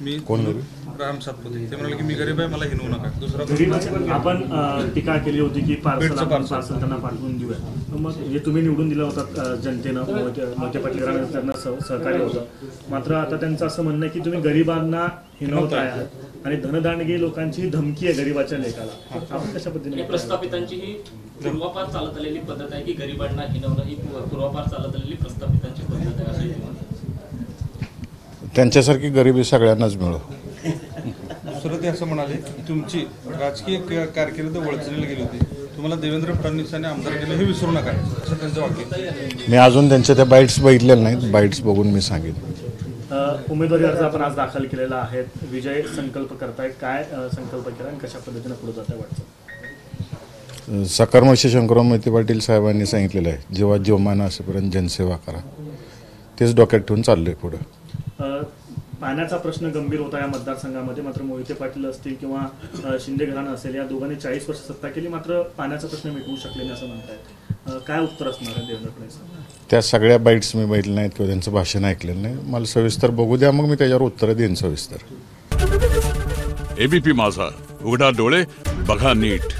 मी कोण राम सातपुते ते म्हणाले की मी गरीब आहे, मला हिनवू नका. दुसरा आपण टीका केली होती की पार्सल त्यांना पाठवून देऊया. मग हे तुम्ही निवडून दिलं होतं जनतेनं, मोहिते पाटील त्यांना सहकार्य होतं. मात्र आता त्यांचं असं म्हणणं आहे की तुम्ही गरिबांना हिनवताय आणि धनदांडगी लोकांची धमकी आहे गरिबाच्या लेखाला. आपण कशा पद्धतीने प्रस्थापितांची ही पूर्वापार चालत आलेली पद्धत आहे की गरिबांना हिनवणं ही पूर्वापार चालत आलेली प्रस्थापितांची पद्धत आहे असं त्यांच्यासारखी गरिबी सगळ्यांनाच मिळो. दुसरं ते असं म्हणाले की तुमची राजकीय कारकीर्द वळचलेली गेली होती, तुम्हाला देवेंद्र फडणवीसांनी आमदार केलं हे विसरू नका, असं त्यांचं वाक्य. मी अजून त्यांच्या त्या बाईट्स बघितलेल्या नाहीत, बाईट्स बघून मी सांगेन. उमेदवारी अर्ज आपण आज दाखल केलेला आहे. विजय संकल्प करताय, काय संकल्प केला आणि कशा पद्धतीने पुढे जात आहे वाटतं? सकर्मशी शंकरराव मोहिते पाटील साहेबांनी सांगितलेलं आहे, जेव्हा जीवमान असेपर्यंत जनसेवा करा, तेच डोक्यात ठेवून चाललंय पुढं. पाण्याचा प्रश्न गंभीर होता या मतदारसंघामध्ये. मात्र मोहिते पाटील असतील किंवा शिंदे घराणं असेल, या दोघांनी 40 वर्ष सत्ता केली, मात्र पाण्याचा प्रश्न मिटवू शकले नाही असं म्हणतायत. काय उत्तर असणार आहे देवेंद्र फडणवीस? त्या सगळ्या बाईट्स मी बघितल्या नाहीत किंवा त्यांचं भाषण ऐकलेलं नाही. मला सविस्तर बघू द्या, मग मी त्याच्यावर उत्तरं देईन सविस्तर. एबीपी माझा, उघडा डोळे बघा नीट.